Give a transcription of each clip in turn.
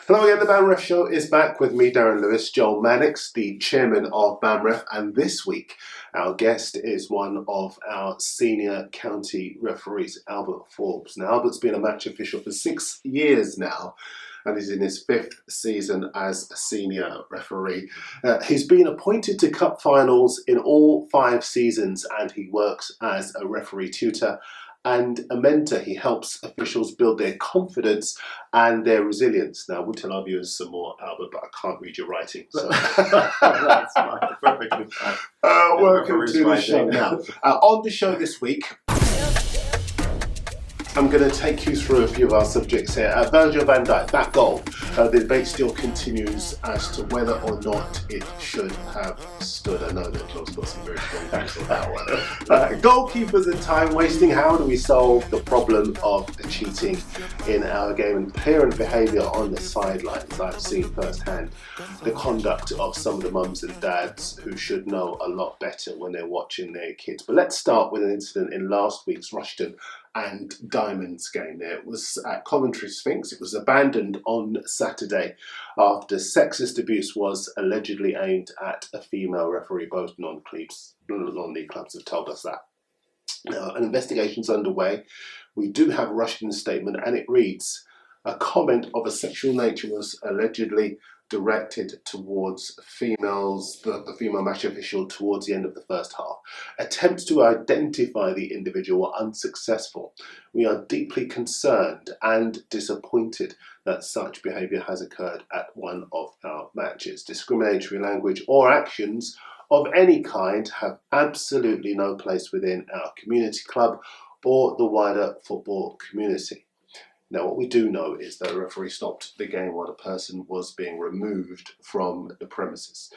Hello again, the BAMREF show is back with me, Darren Lewis, Joel Mannix, the chairman of BAMREF, and this week our guest is one of our senior county referees, Albert Forbes. Now, Albert's been a match official for 6 years now, and is in his 5th season as a senior referee. He's been appointed to cup finals in all 5 seasons, and he works as a referee tutor and a mentor. He helps officials build their confidence and their resilience. Now, we'll tell our viewers some more, Albert, but I can't read your writing. So. That's fine. Perfectly fine. Welcome to the show. Now, on the show this week, I'm going to take you through a few of our subjects here. Virgil van Dijk, that goal. The debate still continues as to whether or not it should have stood. I know that Joel's got some very strong facts on that one. Goalkeepers and time wasting. How do we solve the problem of cheating in our game? And parent behaviour on the sidelines. I've seen firsthand the conduct of some of the mums and dads who should know a lot better when they're watching their kids. But let's start with an incident in last week's Rushden and Diamonds game there. It was at Coventry Sphinx. It was abandoned on Saturday after sexist abuse was allegedly aimed at a female referee. Both non-league clubs have told us that. Now, an investigation's underway. We do have a Rushden statement, and it reads, a comment of a sexual nature was allegedly directed towards females, the female match official, towards the end of the first half. Attempts to identify the individual were unsuccessful. We are deeply concerned and disappointed that such behaviour has occurred at one of our matches. Discriminatory language or actions of any kind have absolutely no place within our community club or the wider football community. Now, what we do know is that a referee stopped the game while the person was being removed from the premises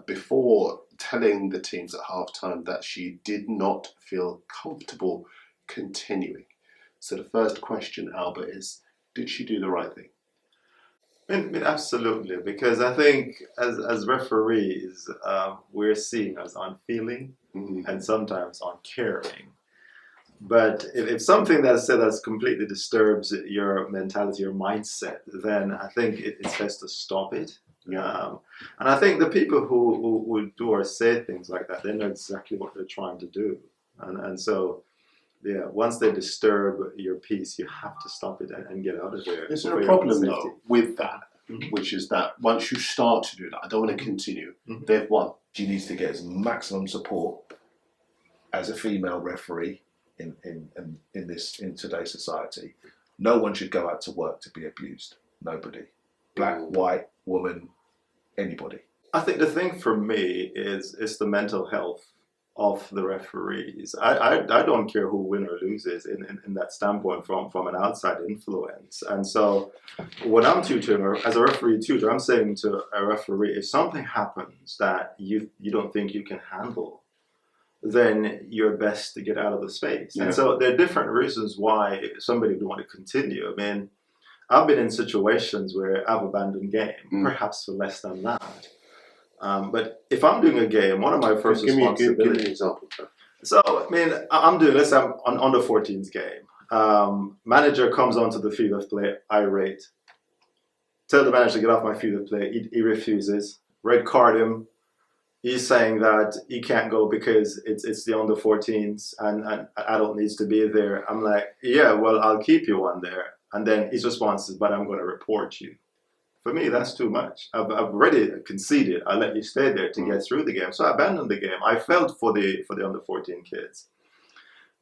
before telling the teams at half-time that she did not feel comfortable continuing. So the first question, Albert, is, did she do the right thing? I mean, absolutely, because I think as referees, we're seen as unfeeling and sometimes uncaring. But if something that's said that's completely disturbs your mentality, your mindset, then I think it's best to stop it. And I think the people who do or say things like that, they know exactly what they're trying to do. And so, yeah, once they disturb your peace, you have to stop it and get out of there. Is there a problem, though, with that, which is that once you start to do that, I don't want to continue, they've won. She needs to get as maximum support as a female referee in today's society. No one should go out to work to be abused. Nobody. Black, white, woman, anybody. I think the thing for me is the mental health of the referees. I don't care who wins or loses in that standpoint from an outside influence. And so when I'm tutoring, or as a referee tutor, I'm saying to a referee, if something happens that you don't think you can handle, then you're best to get out of the space. And so there are different reasons why somebody would want to continue. I mean, I've been in situations where I've abandoned game, perhaps for less than that. But if I'm doing a game, one of my first responsibilities... Give me an example. So, I mean, I'm doing, let's say I'm on under 14's game. Manager comes onto the field of play, irate. Tell the manager to get off my field of play. He refuses. Red card him. He's saying that he can't go because it's the under 14s and an adult needs to be there. I'm like, yeah, well, I'll keep you on there. And then his response is, but I'm going to report you. For me, that's too much. I've already conceded. I let you stay there to get through the game. So I abandoned the game. I felt for the under 14 kids.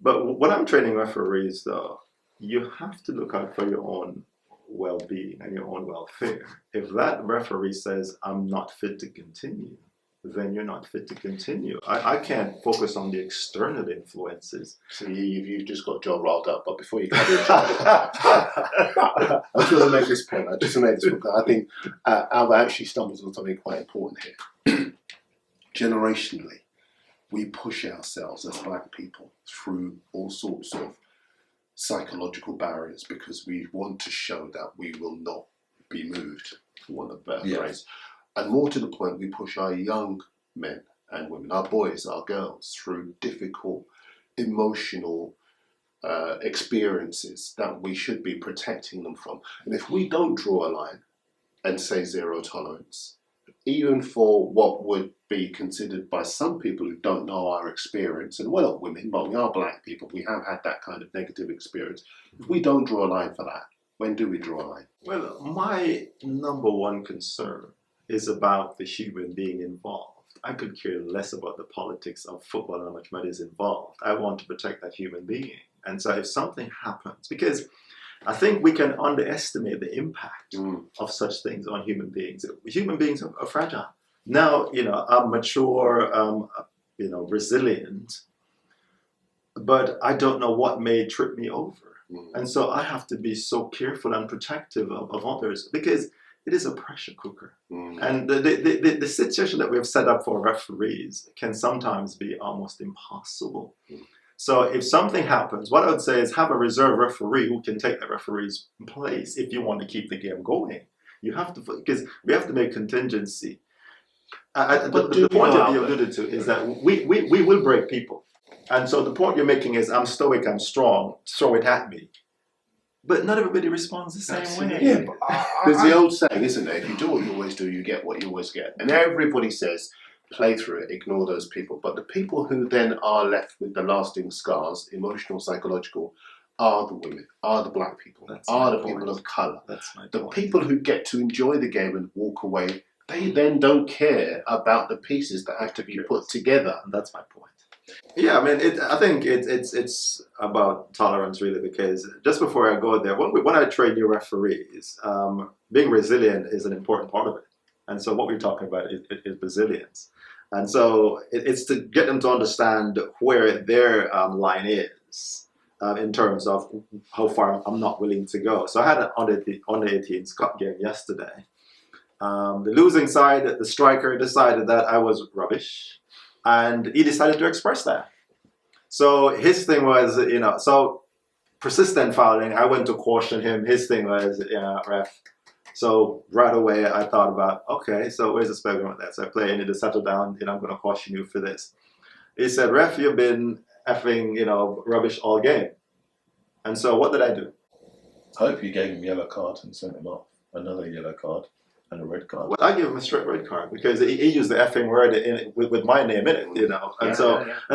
But when I'm training referees, though, you have to look out for your own well-being and your own welfare. If that referee says, I'm not fit to continue, then you're not fit to continue. I can't focus on the external influences. So you've just got Joel riled up, but before you come in, I just want to make this point. I think Albert actually stumbles on something quite important here. Generationally, we push ourselves as black people through all sorts of psychological barriers because we want to show that we will not be moved, for want of a better phrase. And more to the point, we push our young men and women, our boys, our girls, through difficult, emotional experiences that we should be protecting them from. And if we don't draw a line and say zero tolerance, even for what would be considered by some people who don't know our experience, and we're not women, but we are black people, we have had that kind of negative experience. If we don't draw a line for that, when do we draw a line? Well, my number one concern is about the human being involved. I could care less about the politics of football and how much money is involved. I want to protect that human being. And so if something happens, because I think we can underestimate the impact of such things on human beings. Human beings are fragile. Now, I'm mature, resilient, but I don't know what may trip me over. And so I have to be so careful and protective of others, because it is a pressure cooker. And the situation that we have set up for referees can sometimes be almost impossible. So if something happens, what I would say is have a reserve referee who can take the referee's place if you want to keep the game going. You have to, because we have to make contingency. The point that you alluded to is that we will break people. And so the point you're making is, I'm stoic, I'm strong, throw it at me. But not everybody responds the same way. Yeah, there's the old saying, isn't there? If you do what you always do, you get what you always get. And everybody says, play through it, ignore those people. But the people who then are left with the lasting scars, emotional, psychological, are the women, are the black people, are the people of colour. The people who get to enjoy the game and walk away, they then don't care about the pieces that have to be put together. And that's my point. Yeah, I mean, I think it's about tolerance, really, because just before I go there, when I train new referees, being resilient is an important part of it. And so what we're talking about is resilience. And so it's to get them to understand where their line is in terms of how far I'm not willing to go. So I had an under 18s cup game yesterday. The losing side, the striker decided that I was rubbish. And he decided to express that. So his thing was, so persistent fouling, I went to caution him. His thing was, ref. So right away I thought about, okay, so where's the spell going with that? So I play and he just settled down, I'm going to caution you for this. He said, ref, you've been effing, rubbish all game. And so what did I do? I hope you gave him a yellow card and sent him off. Another yellow card. And a red card. Well, I give him a straight red card because he used the effing word in it with my name in it, And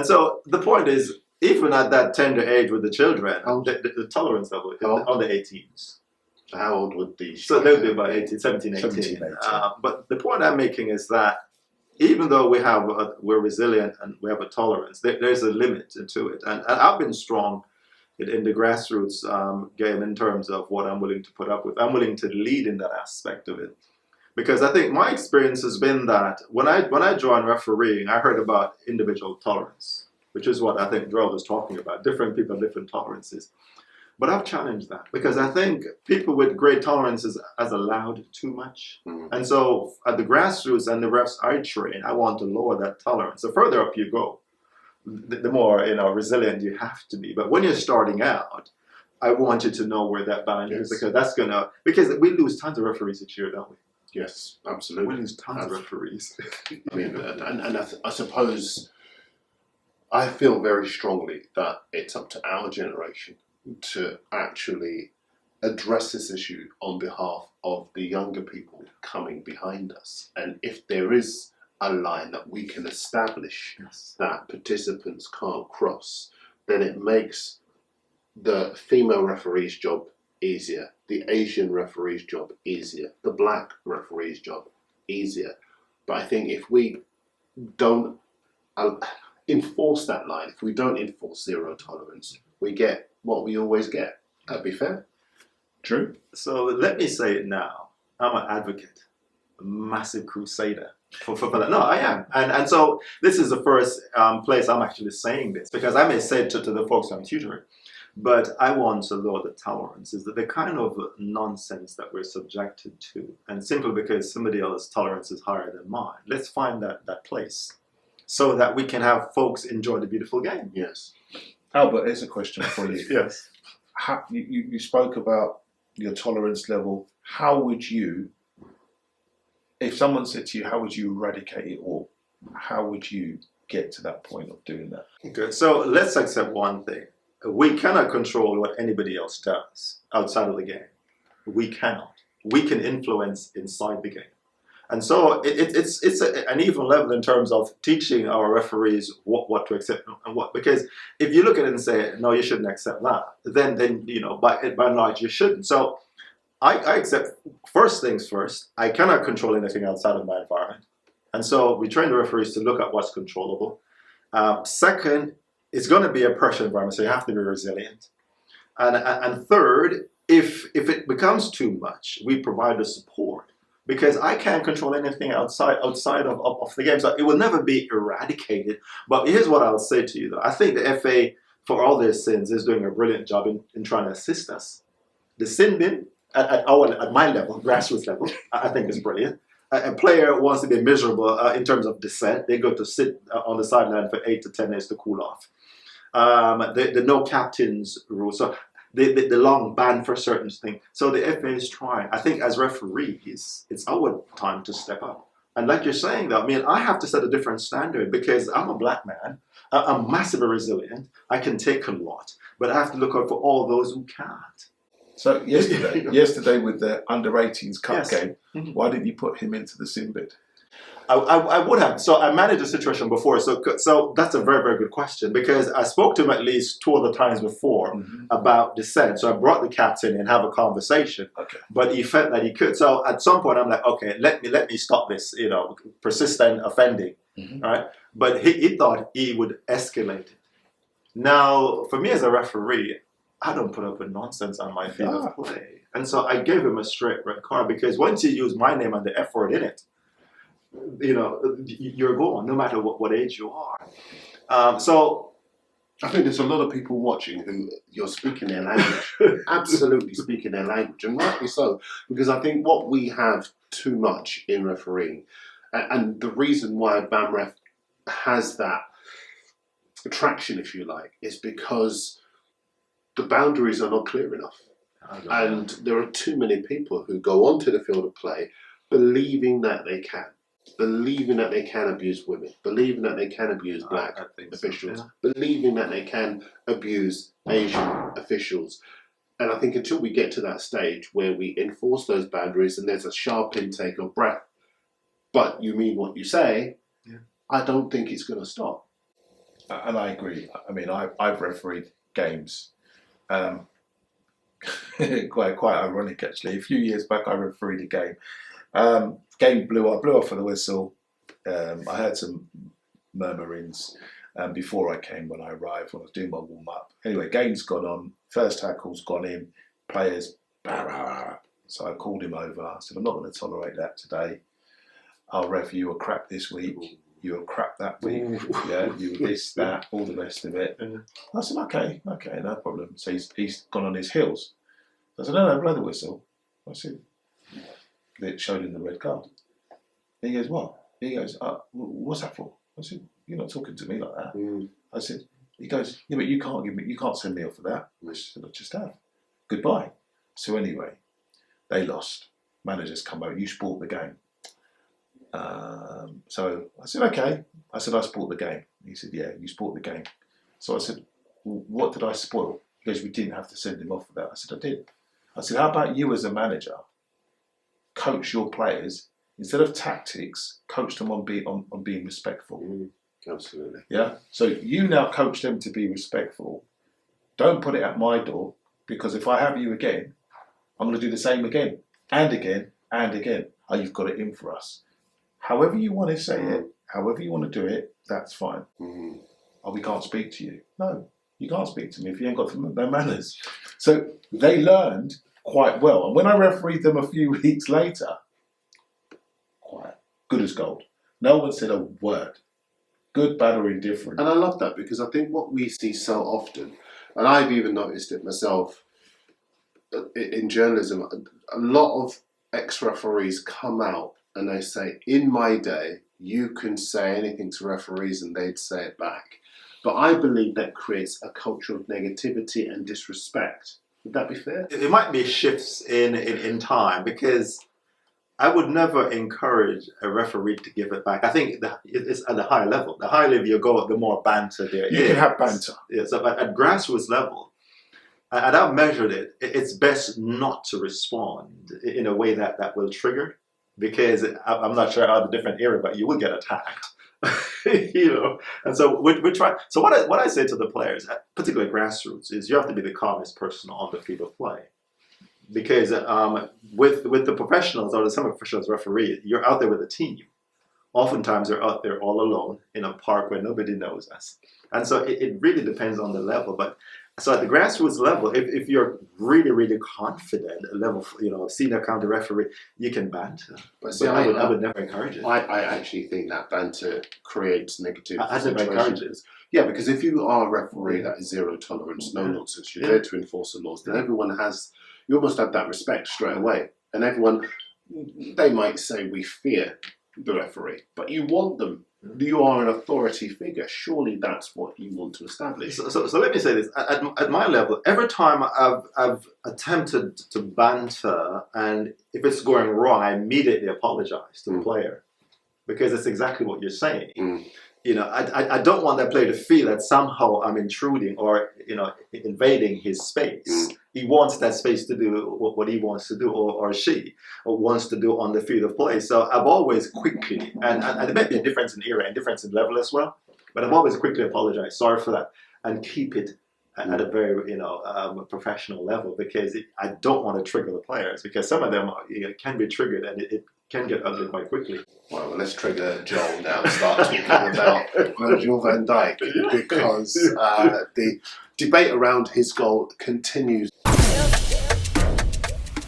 so the point is, even at that tender age with the children, the tolerance level on the 18s. How old would these? So they would be about 17, 18. But the point I'm making is that even though we're resilient and we have a tolerance, there's a limit to it. And I've been strong in the grassroots game in terms of what I'm willing to put up with. I'm willing to lead in that aspect of it. Because I think my experience has been that when I joined refereeing, I heard about individual tolerance, which is what I think Darren was talking about. Different people have different tolerances. But I've challenged that because I think people with great tolerances has allowed too much. And so at the grassroots and the refs I train, I want to lower that tolerance. The further up you go, the more resilient you have to be. But when you're starting out, I want you to know where that boundary is, because we lose tons of referees each year, don't we? Yes, absolutely. We lose tons of referees. I mean, and I suppose I feel very strongly that it's up to our generation to actually address this issue on behalf of the younger people coming behind us. And if there is a line that we can establish that participants can't cross, then it makes the female referee's job easier, the Asian referee's job easier, the black referee's job easier. But I think if we don't enforce that line, if we don't enforce zero tolerance, we get what we always get. That'd be fair. True. So let me say it now. I'm an advocate, a massive crusader for that. No, I am. And so this is the first place I'm actually saying this, because I may say it to the folks I'm tutoring, but I want to lower the tolerance, is that the kind of nonsense that we're subjected to, and simply because somebody else's tolerance is higher than mine, let's find that place so that we can have folks enjoy the beautiful game. Yes. Albert, here's a question for you. Yes. You spoke about your tolerance level. How would you, if someone said to you, how would you eradicate it, or how would you get to that point of doing that? Okay, so let's accept one thing. We cannot control what anybody else does outside of the game. We cannot. we can influence inside the game. And so it's an even level in terms of teaching our referees what to accept and what, because if you look at it and say, no, you shouldn't accept that, then you know, by and large, you shouldn't. So I accept, first things first, I cannot control anything outside of my environment. And so we train the referees to look at what's controllable. Second, it's going to be a pressure environment, so you have to be resilient. And third, if it becomes too much, we provide the support, because I can't control anything outside of the game. So it will never be eradicated. But here's what I'll say to you, though. I think the FA, for all their sins, is doing a brilliant job in trying to assist us. The sin bin, at my level, grassroots level, I think is brilliant. A player wants to be miserable in terms of dissent. They go to sit on the sideline for 8 to 10 minutes to cool off. The no captains rule. So the long ban for certain things. So the FA is trying. I think as referees, it's our time to step up. And like you're saying, though, I mean, I have to set a different standard, because I'm a black man. I'm massively resilient. I can take a lot, but I have to look out for all those who can't. So yesterday with the under-18s cup game, why didn't you put him into the sin bid? I would have. So I managed a situation before. So that's a very, very good question, because I spoke to him at least 2 other times before about dissent. So I brought the captain and have a conversation. Okay. But he felt that he could. So at some point I'm like, okay, let me stop this, you know, persistent offending. Right? But he thought he would escalate it. Now, for me as a referee, I don't put up with nonsense on my field of play. And so I gave him a straight red card, because once you use my name and the F word in it, you know, you're gone, no matter what age you are. So I think there's a lot of people watching who you're speaking their language, absolutely speaking their language, and rightly so, because I think what we have too much in refereeing, and the reason why BAMREF has that attraction, if you like, is because the boundaries are not clear enough. And there are too many people who go onto the field of play believing that they can abuse women, believing that they can abuse black officials, believing that they can abuse Asian officials. And I think until we get to that stage where we enforce those boundaries and there's a sharp intake of breath, but you mean what you say, I don't think it's going to stop. And I agree. I mean, I've refereed games. Quite ironic, actually. A few years back, I refereed a game. Game blew off for the whistle. I heard some murmurings before I came when I arrived, when I was doing my warm-up. Anyway, game's gone on. First tackle's gone in. Players, bah, bah, bah. So I called him over. I said, I'm not going to tolerate that today. I'll ref, you were crap this week. You were crap that week. Yeah, you were this, that, all the rest of it. I said, okay, no problem. So he's gone on his heels. I said, no, blow the whistle. I said, it showed him the red card. He goes, what? He goes, what's that for? I said, you're not talking to me like that. I said, he goes, yeah, but you can't send me off for that. I said, I just have. Goodbye. So anyway, they lost. Managers come out, you sport the game. So I said, okay. I said, I sport the game. He said, yeah, you sport the game. So I said, well, what did I spoil? He goes, we didn't have to send him off for that. I said, I did. I said, how about you as a manager, coach your players, instead of tactics, coach them on being respectful. Absolutely. Yeah. So you now coach them to be respectful. Don't put it at my door, because if I have you again, I'm going to do the same again and again and again. Oh, you've got it in for us. However you want to say it, however you want to do it, that's fine. Oh, we can't speak to you. No, you can't speak to me if you ain't got no manners. So they learned quite well. And when I refereed them a few weeks later, quiet, good as gold. No one said a word. Good, bad, or indifferent. And I love that, because I think what we see so often, and I've even noticed it myself in journalism, a lot of ex-referees come out and they say, in my day, you can say anything to referees and they'd say it back. But I believe that creates a culture of negativity and disrespect. Would that be fair? It might be shifts in time, because I would never encourage a referee to give it back. I think it's at the high level. The higher level you go, the more banter there is. You can have banter. Yeah, so at grassroots level, and I've measured it. It's best not to respond in a way that will trigger, because I'm not sure how the different area, but you will get attacked. And so we try. So what I say to the players, particularly grassroots, is you have to be the calmest person on the field of play, because with the professionals or the semi-professionals referee, you're out there with a team. Oftentimes they're out there all alone in a park where nobody knows us, and so it really depends on the level. But so at the grassroots level, if you're really confident, a level, senior county referee, you can banter. But see, I would never encourage it. I actually think that banter creates negative I never encourage it. Yeah, because if you are a referee that is zero tolerance, no nonsense, you're there to enforce the laws, then everyone you almost have that respect straight away. And everyone, they might say we fear the referee, but you want them. You are an authority figure. Surely that's what you want to establish. So let me say this. At my level, every time I've attempted to banter, and if it's going wrong, I immediately apologize to the player, because it's exactly what you're saying. I don't want that player to feel that somehow I'm intruding or invading his space. He wants that space to do what he wants to do, or she wants to do on the field of play. So I've always quickly, and there may be a difference in era and difference in level as well, but I've always quickly apologized, sorry for that, and keep it at a very professional level, because I don't want to trigger the players, because some of them can be triggered and it can get ugly quite quickly. Well, let's trigger Joel now and start talking about Virgil van Dijk, because the debate around his goal continues.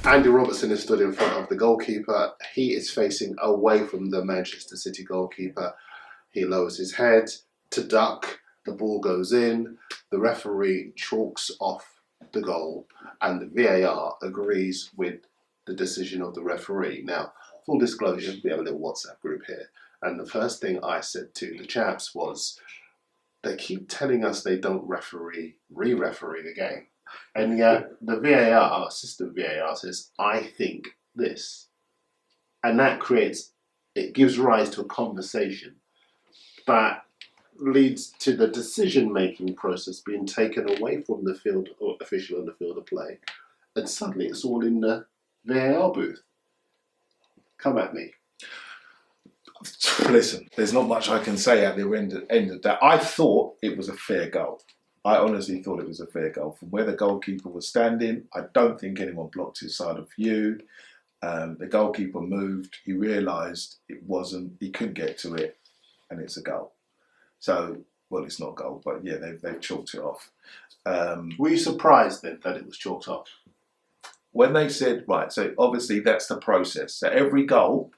Andy Robertson is stood in front of the goalkeeper. He is facing away from the Manchester City goalkeeper. He lowers his head to duck. The ball goes in. The referee chalks off the goal, and the VAR agrees with the decision of the referee. Now, full disclosure, we have a little WhatsApp group here, and the first thing I said to the chaps was, they keep telling us they don't re-referee the game, and yet the VAR, system VAR, says, I think this, and that gives rise to a conversation that leads to the decision-making process being taken away from the field or official on the field of play, and suddenly it's all in the VAR booth. Come at me. Listen, there's not much I can say at the end of that. I thought it was a fair goal. I honestly thought it was a fair goal. From where the goalkeeper was standing, I don't think anyone blocked his side of view. The goalkeeper moved. He realised he couldn't get to it, and it's a goal. So, well, it's not a goal, but yeah, they've chalked it off. Were you surprised then that it was chalked off? When they said, right, so obviously that's the process. So every goal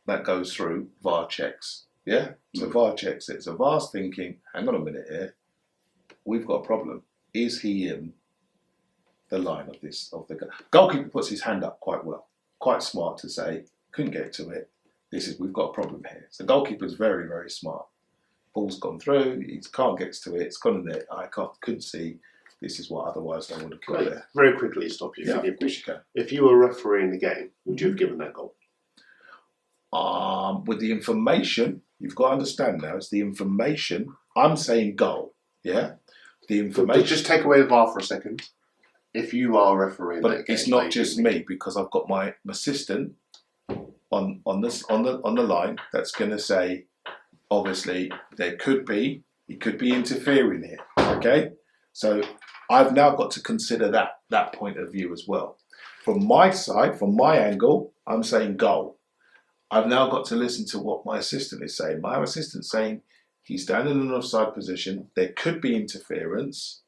that goes through, VAR checks. Yeah? So VAR checks it. So VAR's thinking, hang on a minute here, we've got a problem. Is he in the line of the goal? Goalkeeper puts his hand up quite well. Quite smart to say, couldn't get to it. We've got a problem here. So goalkeeper's very, very smart. Ball's gone through, he can't get to it, it's gone in there, couldn't see. This is what otherwise I would have put there. Very quickly, stop you. Yeah, forgive me. If you were refereeing the game, would you have given that goal? With the information, you've got to understand now, it's the information. I'm saying goal, yeah? The information. Just take away the VAR for a second. If you are refereeing that game. But it's not just me, because I've got my assistant on the line that's going to say, obviously, he could be interfering here, okay? So I've now got to consider that point of view as well. From my side, from my angle, I'm saying goal. I've now got to listen to what my assistant is saying. My assistant's saying he's down in an offside position, there could be interference.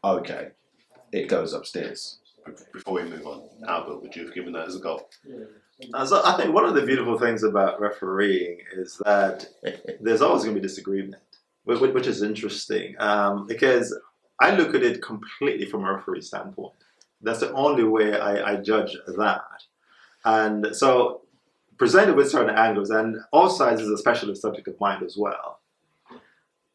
Okay, it goes upstairs. Before we move on, Albert, would you have given that as a goal? So I think one of the beautiful things about refereeing is that there's always going to be disagreement, which is interesting, because I look at it completely from a referee standpoint. That's the only way I judge that. And so, presented with certain angles, and offsides is a specialist subject of mine as well.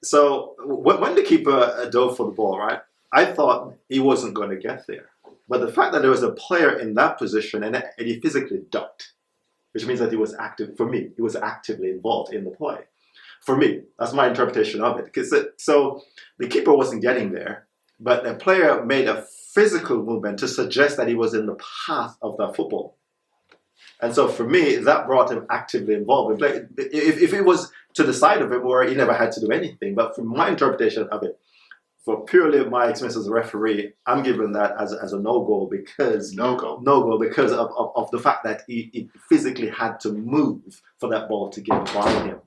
So, when the keeper dove for the ball, right, I thought he wasn't going to get there. But the fact that there was a player in that position and he physically ducked, which means that he was active, for me, he was actively involved in the play. For me, that's my interpretation of it. So the keeper wasn't getting there, but the player made a physical movement to suggest that he was in the path of that football. And so for me, that brought him actively involved. If it was to the side of him where he never had to do anything, but from my interpretation of it, for purely my experience as a referee, I'm giving that as a no-goal because because of the fact that he physically had to move for that ball to get by him.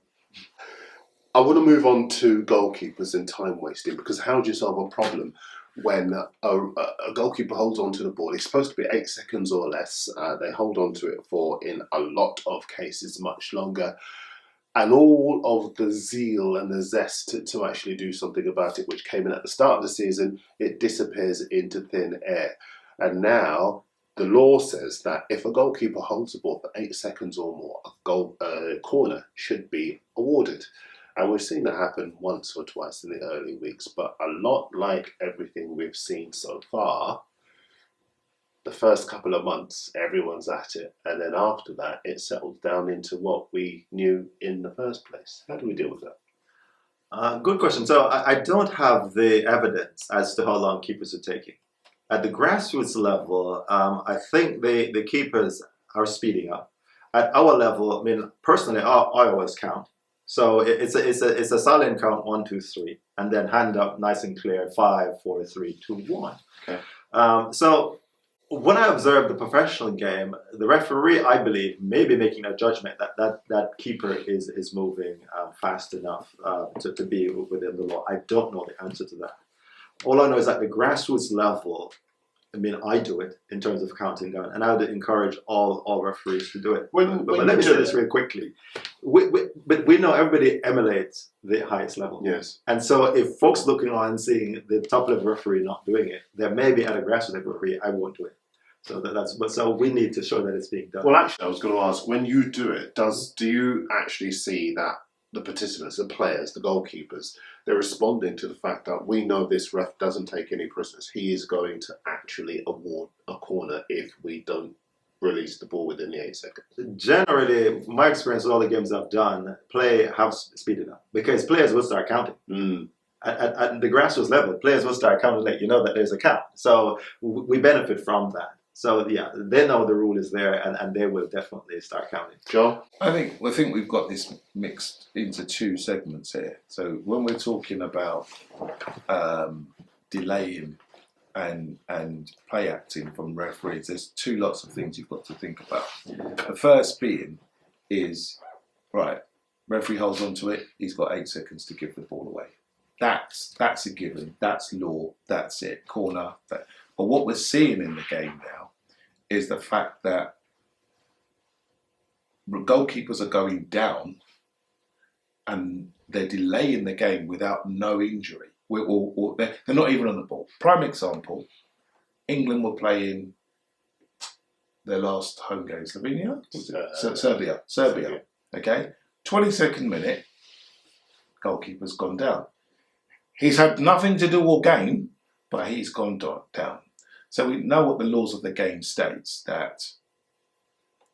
I want to move on to goalkeepers and time wasting, because how do you solve a problem when a goalkeeper holds on to the ball? It's supposed to be 8 seconds or less. They hold on to it for, in a lot of cases, much longer. And all of the zeal and the zest to actually do something about it, which came in at the start of the season, it disappears into thin air. And now the law says that if a goalkeeper holds the ball for 8 seconds or more, a corner should be awarded. And we've seen that happen once or twice in the early weeks, but a lot like everything we've seen so far, the first couple of months, everyone's at it. And then after that, it settles down into what we knew in the first place. How do we deal with that? Good question. So I don't have the evidence as to how long keepers are taking. At the grassroots level, I think the keepers are speeding up. At our level, I mean, personally, I always count. So it's a silent count, 1, 2, 3, and then hand up nice and clear, 5, 4, 3, 2, 1. Okay. So when I observe the professional game, the referee, I believe, may be making a judgment that keeper is moving fast enough to be within the law. I don't know the answer to that. All I know is that the grassroots level, I mean, I do it in terms of counting down, and I would encourage all referees to do it. But let me say this real quickly. But we know everybody emulates the highest level. Yes. And so if folks looking on and seeing the top level referee not doing it, then maybe at a grassroots level referee, I won't do it. So we need to show that it's being done. Well, actually, I was going to ask, when you do it, do you actually see that the participants, the players, the goalkeepers, they're responding to the fact that we know this ref doesn't take any prisoners. He is going to actually award a corner if we don't release the ball within the 8 seconds? Generally, my experience with all the games I've done, play have speeded up because players will start counting. At the grassroots level, players will start counting, let you know that there's a count. So we benefit from that. So yeah, they know the rule is there, and they will definitely start counting. Joe? I think we've got this mixed into two segments here. So when we're talking about delaying and play acting from referees, there's two lots of things you've got to think about. The first being is, right, referee holds on to it, he's got 8 seconds to give the ball away. That's a given, that's law, that's it, corner. But what we're seeing in the game now is the fact that goalkeepers are going down and they're delaying the game without no injury. Or they're not even on the ball. Prime example, England were playing their last home game, Slovenia? Serbia. Okay? 22nd minute, goalkeeper's gone down. He's had nothing to do all game, but he's gone down. So we know what the laws of the game states, that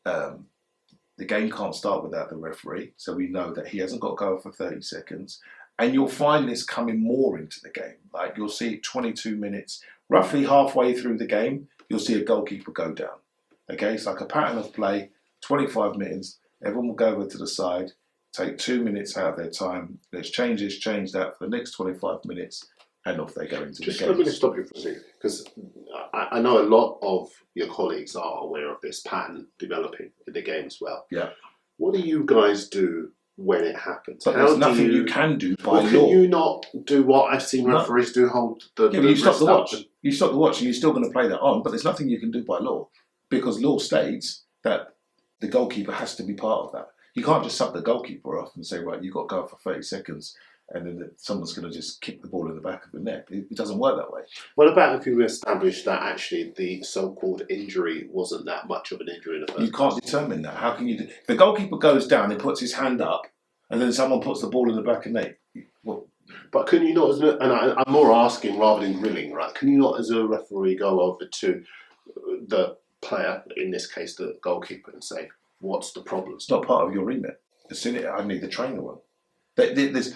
the game can't start without the referee. So we know that he hasn't got to go for 30 seconds. And you'll find this coming more into the game. Like you'll see 22 minutes, roughly halfway through the game, you'll see a goalkeeper go down. Okay, it's like a pattern of play, 25 minutes, everyone will go over to the side, take 2 minutes out of their time, let's change that for the next 25 minutes, and off they go into the game. Let me stop you for a second, because I know a lot of your colleagues are aware of this pattern developing in the game as well. Yeah. What do you guys do when it happens? But there's nothing you can do by law. Can you not do what I've seen referees do, hold the but you stop the watch. up? You stop the watch and you're still going to play that on, but there's nothing you can do by law, because law states that the goalkeeper has to be part of that. You can't just suck the goalkeeper off and say, right, you've got to go for 30 seconds and then someone's going to just kick the ball in the back of the net. It doesn't work that way. What about if you establish that actually the so-called injury wasn't that much of an injury in the first place? You can't determine that. How can you do? If the goalkeeper goes down and puts his hand up and then someone puts the ball in the back of the net, well, but can you not, and I'm more asking rather than grilling, right? Can you not, as a referee, go over to the player, in this case the goalkeeper, and say, what's the problem? it's not part of your remit. I need the trainer on.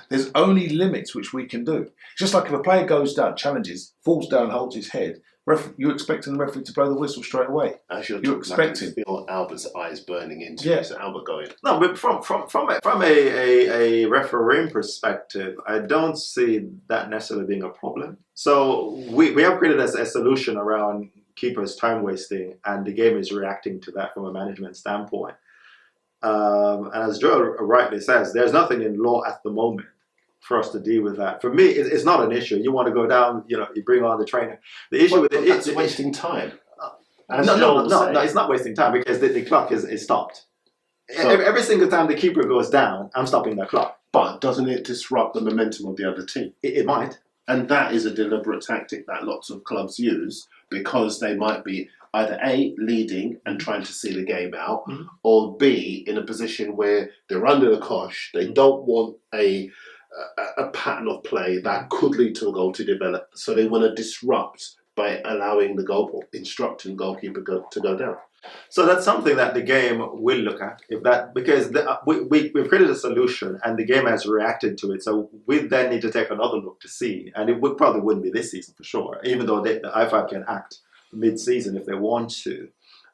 There's only limits which we can do. Just like if a player goes down, challenges, falls down, holds his head, you're expecting the referee to blow the whistle straight away. As you're expecting. I can feel Albert's eyes burning into Yeah. it. So Albert going. No, but from a refereeing perspective, I don't see that necessarily being a problem. So we have created a solution around keepers time wasting, and the game is reacting to that from a management standpoint. And as Joe rightly says, there's nothing in law at the moment for us to deal with that. For me, it's not an issue. You want to go down, you bring on the trainer. The issue with it is wasting time. No, it's not wasting time because the clock is stopped. So, every single time the keeper goes down, I'm stopping the clock. But doesn't it disrupt the momentum of the other team? It might. And that is a deliberate tactic that lots of clubs use because they might be either A, leading and trying to see the game out, or B, in a position where they're under the cosh, they don't want a pattern of play that could lead to a goal to develop. So they want to disrupt by allowing instructing goalkeeper to go down. So that's something that the game will look at, because we've created a solution and the game has reacted to it. So we then need to take another look to see, and it probably wouldn't be this season for sure, even though the I5 can act mid-season if they want to.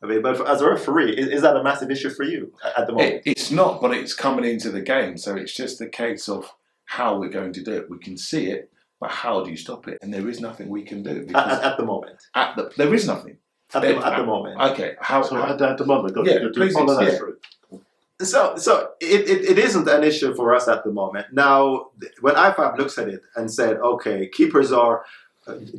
I mean, but as a referee, is that a massive issue for you at the moment? It's not, but it's coming into the game. So it's just a case of how we're going to do it. We can see it, but how do you stop it? And there is nothing we can do. At the moment. There is nothing. At the moment. Okay. At the moment. Please follow that through. So it isn't an issue for us at the moment. Now, when IFAB looks at it and said, okay, keepers are...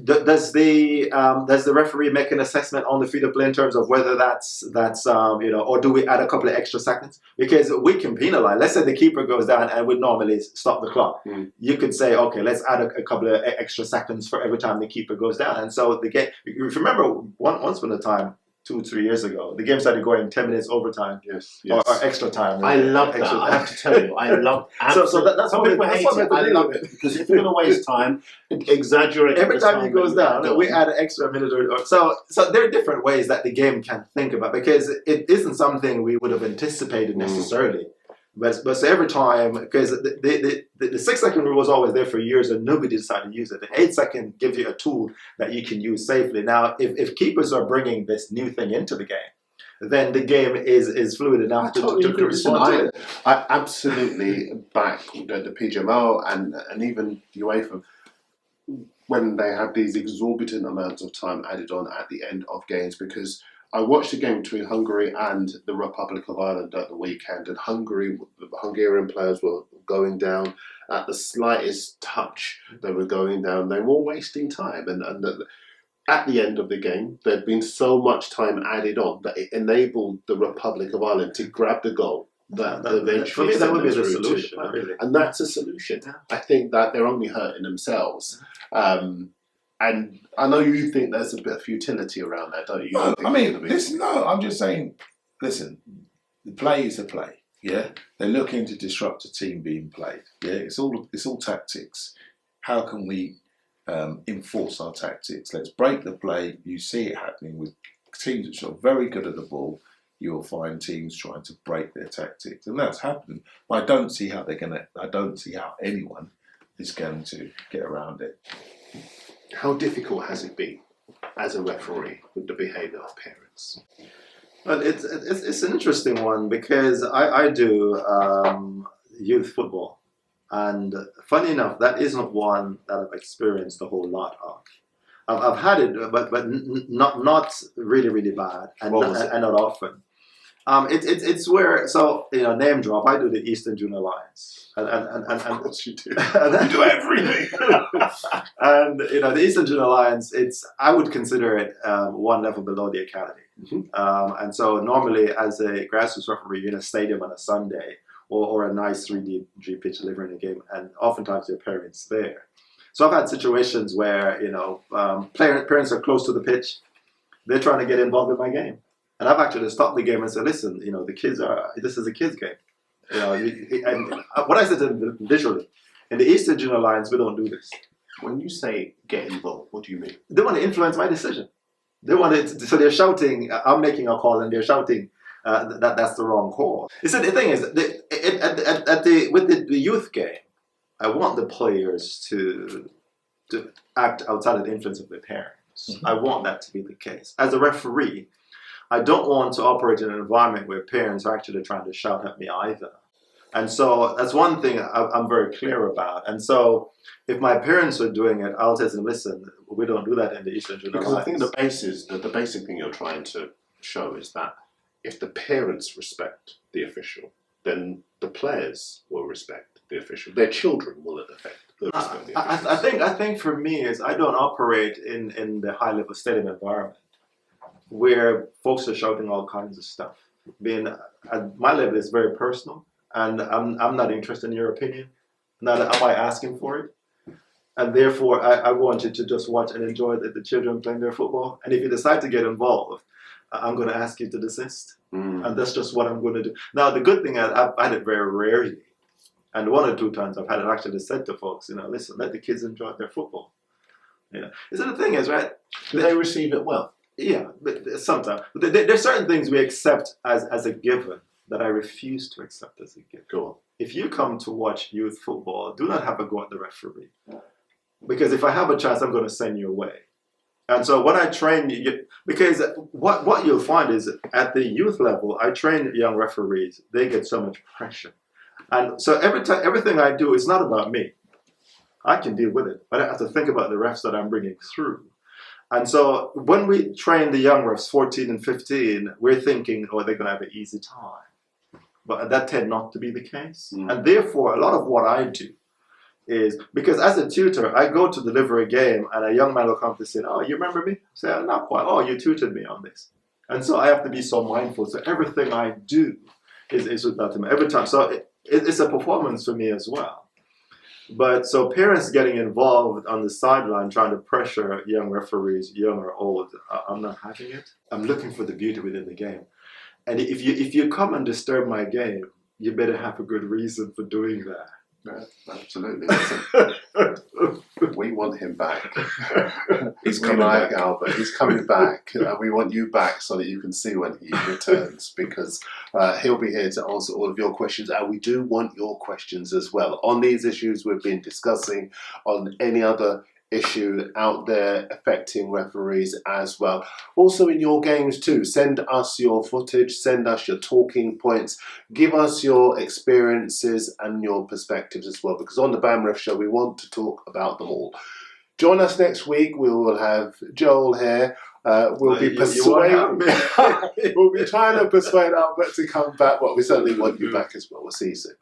Does the referee make an assessment on the field of play in terms of whether that's or do we add a couple of extra seconds? Because we can penalize. Let's say the keeper goes down and we normally stop the clock. You could say, okay, let's add a couple of extra seconds for every time the keeper goes down. And so the game. If you remember, once upon a time, 2-3 years ago, the game started going 10 minutes overtime, or extra time. I love that. I have to tell you, I love. So that's what people hate it. I love it because if you're going to waste time, exaggerate. Every time he goes down, we add an extra minute or so. So there are different ways that the game can think about, because it isn't something we would have anticipated necessarily. But so every time, because the 6-second rule was always there for years and nobody decided to use it. The 8-second gives you a tool that you can use safely. Now, if keepers are bringing this new thing into the game, then the game is fluid enough to respond to it. I absolutely back the PGMO and even UEFA when they have these exorbitant amounts of time added on at the end of games, because I watched a game between Hungary and the Republic of Ireland at the weekend, and the Hungarian players were going down at the slightest touch. They were going down. They were wasting time, and at the end of the game, there'd been so much time added on that it enabled the Republic of Ireland to grab the goal. That eventually, for me, that would be the solution, really. And that's a solution. Yeah. I think that they're only hurting themselves. And I know you think there's a bit of futility around that, don't you? I'm just saying, listen, the play is the play, yeah? They're looking to disrupt a team being played, yeah? It's all tactics. How can we enforce our tactics? Let's break the play. You see it happening with teams which are very good at the ball. You'll find teams trying to break their tactics, and that's happening. But I don't see how anyone is going to get around it. How difficult has it been as a referee with the behaviour of parents? Well, it's an interesting one, because I do youth football, and funny enough, that isn't one that I've experienced a whole lot of. I've had it, but not really bad, and not often. It's where, so name drop. I do the Eastern Junior Alliance, and of course you do. You do everything. And the Eastern Junior Alliance, I would consider it one level below the academy. And so normally, as a grassroots referee, you're in a stadium on a Sunday, or a nice 3D pitch delivering a game, and oftentimes your parents there. So I've had situations where parents are close to the pitch, they're trying to get involved in my game. And I've actually stopped the game and said, listen, this is a kid's game. And what I said to them visually, in the Eastern Junior Alliance, we don't do this. When you say get involved, what do you mean? They want to influence my decision. So they're shouting, I'm making a call, and they're shouting, that's the wrong call. So the thing is, with the youth game, I want the players to act outside of the influence of their parents. Mm-hmm. I want that to be the case. As a referee, I don't want to operate in an environment where parents are actually trying to shout at me either. And so that's one thing I'm very clear about. And so if my parents are doing it, I'll say to them, listen, we don't do that in the Eastern Junior Because I think Alliance. the basic thing you're trying to show is that if the parents respect the official, then the players will respect the official. Their children will respect the official. I think for me is I don't operate in the high level stadium environment where folks are shouting all kinds of stuff. Being at my level is very personal, and I'm not interested in your opinion. Not am I asking for it, and therefore I want you to just watch and enjoy the children playing their football. And if you decide to get involved, I'm going to ask you to desist, and that's just what I'm going to do. Now the good thing I've had it very rarely. And 1 or 2 times I've had it actually said to folks, listen, let the kids enjoy their football. So the thing is, right? Do they receive it well? Yeah, but sometimes. But there's certain things we accept as a given that I refuse to accept as a given. Go on. If you come to watch youth football, do not have a go at the referee. Because if I have a chance, I'm going to send you away. And so when I train you, because what you'll find is at the youth level, I train young referees. They get so much pressure. And so everything I do is not about me. I can deal with it, but I have to think about the refs that I'm bringing through. And so when we train the young refs, 14 and 15, we're thinking, oh, they're going to have an easy time. But that tend not to be the case. And therefore, a lot of what I do is, because as a tutor, I go to deliver a game and a young man will come to say, oh, you remember me? I say, not quite. Oh, you tutored me on this. And so I have to be so mindful. So everything I do is with that every time. So it's a performance for me as well. But so parents getting involved on the sideline trying to pressure young referees, young or old, I'm not having it. I'm looking for the beauty within the game. And if you come and disturb my game, you better have a good reason for doing that. Yeah, absolutely. We want him back. He's coming back. Albert. He's coming back. We want you back so that you can see when he returns, because he'll be here to answer all of your questions, and we do want your questions as well on these issues we've been discussing, on any other issue out there affecting referees as well. Also in your games too, send us your footage, send us your talking points, give us your experiences and your perspectives as well, because on the BAMREF show we want to talk about them all. Join us next week. We will have Joel here. We'll be persuading. We'll be trying to persuade Albert to come back, but we certainly want you back as well. We'll see you soon.